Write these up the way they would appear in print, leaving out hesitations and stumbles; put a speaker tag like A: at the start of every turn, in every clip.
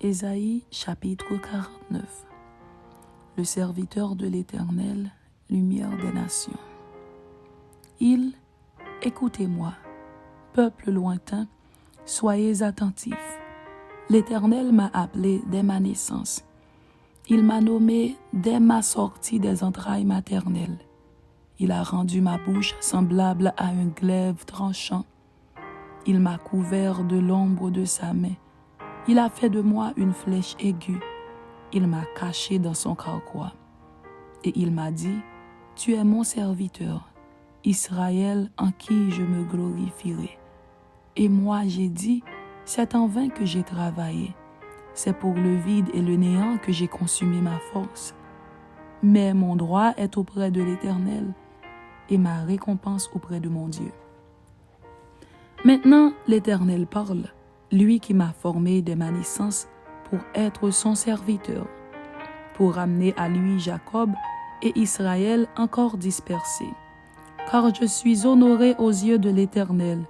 A: Ésaïe chapitre 49. Le serviteur de l'Éternel, lumière des nations. Écoutez-moi, peuple lointain, soyez attentifs. L'Éternel m'a appelé dès ma naissance. Il m'a nommé dès ma sortie des entrailles maternelles. Il a rendu ma bouche semblable à un glaive tranchant. Il m'a couvert de l'ombre de sa main. Il a fait de moi une flèche aiguë. Il m'a caché dans son carquois. Et il m'a dit, « Tu es mon serviteur, Israël en qui je me glorifierai. » Et moi j'ai dit, « C'est en vain que j'ai travaillé. C'est pour le vide et le néant que j'ai consumé ma force. Mais mon droit est auprès de l'Éternel et ma récompense auprès de mon Dieu. » Maintenant, l'Éternel parle, lui qui m'a formé dès ma naissance pour être son serviteur, pour ramener à lui Jacob et Israël encore dispersés. Car je suis honoré aux yeux de l'Éternel,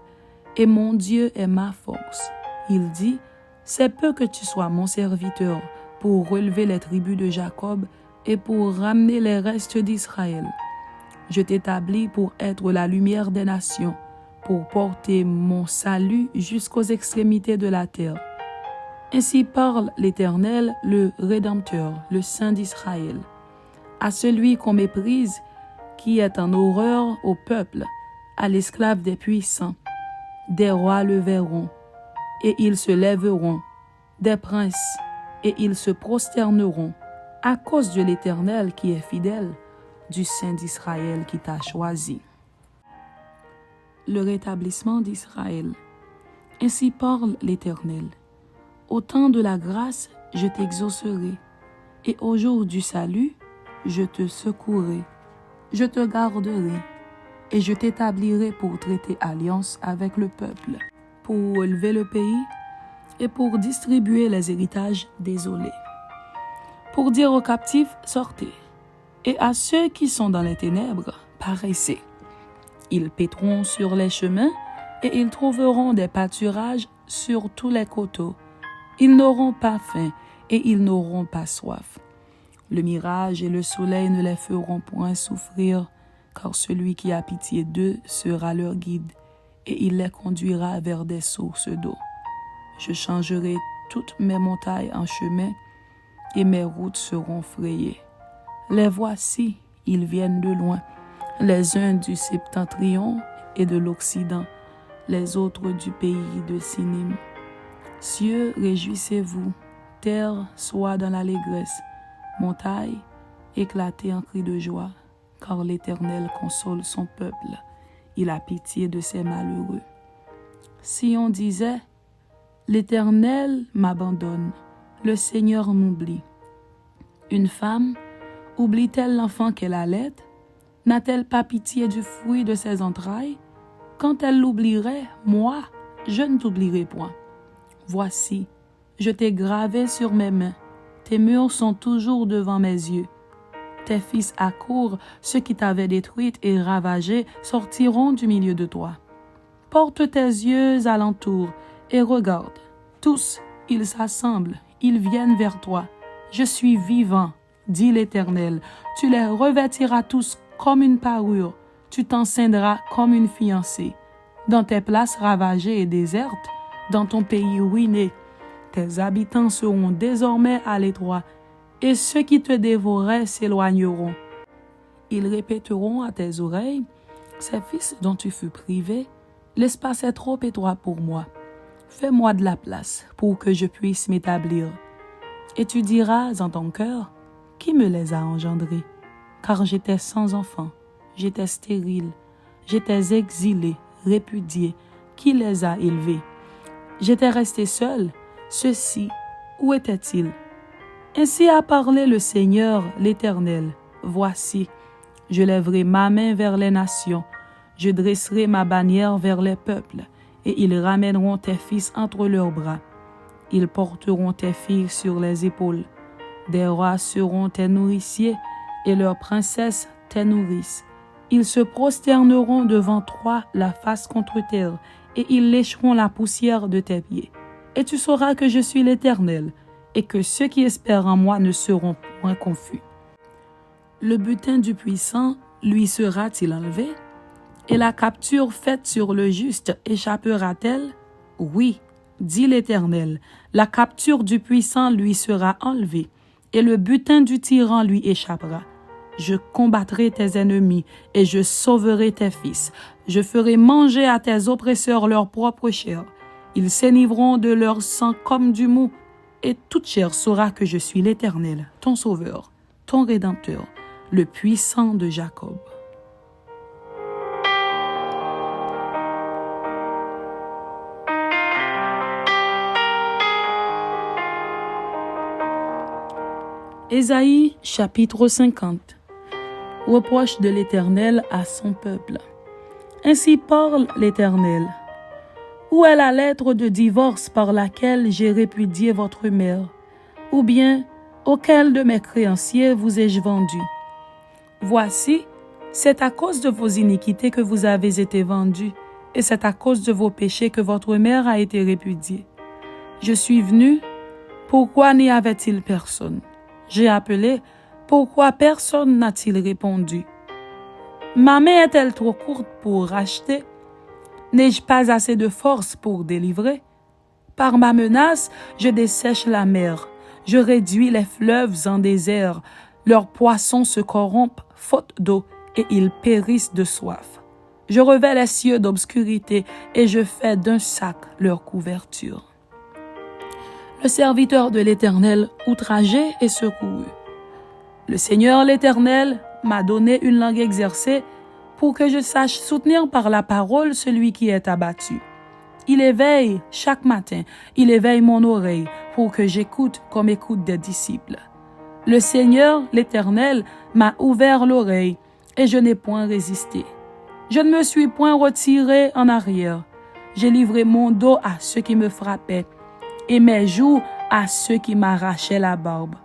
A: et mon Dieu est ma force. Il dit, « C'est peu que tu sois mon serviteur pour relever les tribus de Jacob et pour ramener les restes d'Israël. Je t'établis pour être la lumière des nations, pour porter mon salut jusqu'aux extrémités de la terre. » Ainsi parle l'Éternel, le Rédempteur, le Saint d'Israël. À celui qu'on méprise, qui est en horreur au peuple, à l'esclave des puissants, des rois le verront, et ils se lèveront, des princes, et ils se prosterneront, à cause de l'Éternel qui est fidèle, du Saint d'Israël qui t'a choisi. Le rétablissement d'Israël. Ainsi parle l'Éternel. Au temps de la grâce, je t'exaucerai, et au jour du salut, je te secourrai. Je te garderai, et je t'établirai pour traiter alliance avec le peuple, pour relever le pays, et pour distribuer les héritages désolés. Pour dire aux captifs, sortez, et à ceux qui sont dans les ténèbres, paraissez. Ils paîtront sur les chemins, et ils trouveront des pâturages sur tous les coteaux. Ils n'auront pas faim, et ils n'auront pas soif. Le mirage et le soleil ne les feront point souffrir, car celui qui a pitié d'eux sera leur guide, et il les conduira vers des sources d'eau. Je changerai toutes mes montagnes en chemin, et mes routes seront frayées. Les voici, ils viennent de loin, les uns du septentrion et de l'Occident, les autres du pays de Sinim. Cieux, réjouissez-vous, terre, sois dans l'allégresse, montagne, éclatez en cris de joie, car l'Éternel console son peuple, il a pitié de ses malheureux. Si on disait, l'Éternel m'abandonne, le Seigneur m'oublie. Une femme, oublie-t-elle l'enfant qu'elle allait? N'a-t-elle pas pitié du fruit de ses entrailles? Quand elle l'oublierait, moi, je ne t'oublierai point. Voici, je t'ai gravé sur mes mains. Tes murs sont toujours devant mes yeux. Tes fils accourent, ceux qui t'avaient détruite et ravagée sortiront du milieu de toi. Porte tes yeux alentour et regarde. Tous, ils s'assemblent, ils viennent vers toi. Je suis vivant, dit l'Éternel. Tu les revêtiras tous comme une parure. Tu t'enceindras comme une fiancée. Dans tes places ravagées et désertes, dans ton pays ruiné, tes habitants seront désormais à l'étroit, et ceux qui te dévoraient s'éloigneront. Ils répéteront à tes oreilles, ces fils dont tu fus privé, l'espace est trop étroit pour moi. Fais-moi de la place pour que je puisse m'établir. Et tu diras en ton cœur, qui me les a engendrés? Car j'étais sans enfant, j'étais stérile, j'étais exilé, répudié, qui les a élevés? J'étais resté seul. Ceux-ci, où étaient-ils? Ainsi a parlé le Seigneur, l'Éternel. Voici, je lèverai ma main vers les nations, je dresserai ma bannière vers les peuples, et ils ramèneront tes fils entre leurs bras. Ils porteront tes filles sur les épaules. Des rois seront tes nourriciers, et leurs princesses tes nourrices. Ils se prosterneront devant toi la face contre terre, et ils lécheront la poussière de tes pieds. Et tu sauras que je suis l'Éternel, et que ceux qui espèrent en moi ne seront point confus. Le butin du puissant lui sera-t-il enlevé? Et la capture faite sur le juste échappera-t-elle? Oui, dit l'Éternel, la capture du puissant lui sera enlevée, et le butin du tyran lui échappera. Je combattrai tes ennemis, et je sauverai tes fils. Je ferai manger à tes oppresseurs leur propre chair. Ils s'énivreront de leur sang comme du mou, et toute chair saura que je suis l'Éternel, ton Sauveur, ton Rédempteur, le puissant de Jacob. Ésaïe chapitre 50. Reproche de l'Éternel à son peuple. Ainsi parle l'Éternel. Où est la lettre de divorce par laquelle j'ai répudié votre mère? Ou bien, auquel de mes créanciers vous ai-je vendu? Voici, c'est à cause de vos iniquités que vous avez été vendus, et c'est à cause de vos péchés que votre mère a été répudiée. Je suis venu, pourquoi n'y avait-il personne? J'ai appelé, pourquoi personne n'a-t-il répondu? Ma main est-elle trop courte pour racheter? N'ai-je pas assez de force pour délivrer? Par ma menace, je dessèche la mer, je réduis les fleuves en désert, leurs poissons se corrompent faute d'eau et ils périssent de soif. Je revêts les cieux d'obscurité et je fais d'un sac leur couverture. Le serviteur de l'Éternel outragé et secouru. Le Seigneur l'Éternel m'a donné une langue exercée pour que je sache soutenir par la parole celui qui est abattu. Il éveille chaque matin, il éveille mon oreille pour que j'écoute comme écoute des disciples. Le Seigneur l'Éternel m'a ouvert l'oreille et je n'ai point résisté. Je ne me suis point retiré en arrière. J'ai livré mon dos à ceux qui me frappaient et mes joues à ceux qui m'arrachaient la barbe.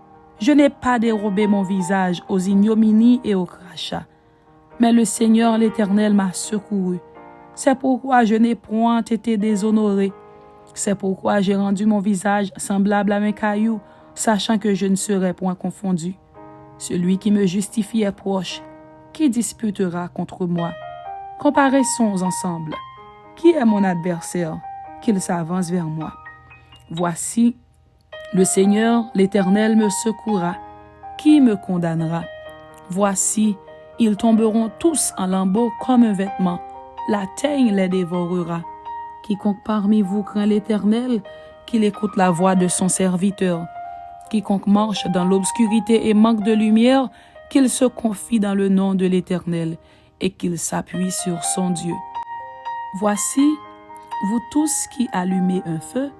A: Je n'ai pas dérobé mon visage aux ignominies et aux crachats. Mais le Seigneur l'Éternel m'a secouru. C'est pourquoi je n'ai point été déshonoré. C'est pourquoi j'ai rendu mon visage semblable à mes cailloux, sachant que je ne serai point confondu. Celui qui me justifie est proche. Qui disputera contre moi? Comparaissons ensemble. Qui est mon adversaire? Qu'il s'avance vers moi. Voici, le Seigneur, l'Éternel, me secourra. Qui me condamnera? Voici, ils tomberont tous en lambeaux comme un vêtement. La teigne les dévorera. Quiconque parmi vous craint l'Éternel, qu'il écoute la voix de son serviteur. Quiconque marche dans l'obscurité et manque de lumière, qu'il se confie dans le nom de l'Éternel et qu'il s'appuie sur son Dieu. Voici, vous tous qui allumez un feu,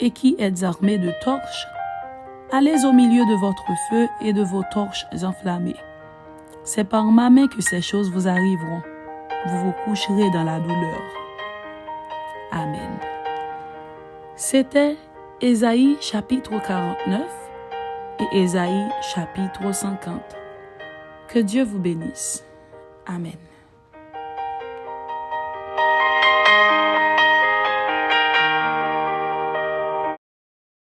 A: et qui êtes armés de torches, allez au milieu de votre feu et de vos torches enflammées. C'est par ma main que ces choses vous arriveront. Vous vous coucherez dans la douleur. Amen. C'était Ésaïe chapitre 49 et Ésaïe chapitre 50. Que Dieu vous bénisse. Amen.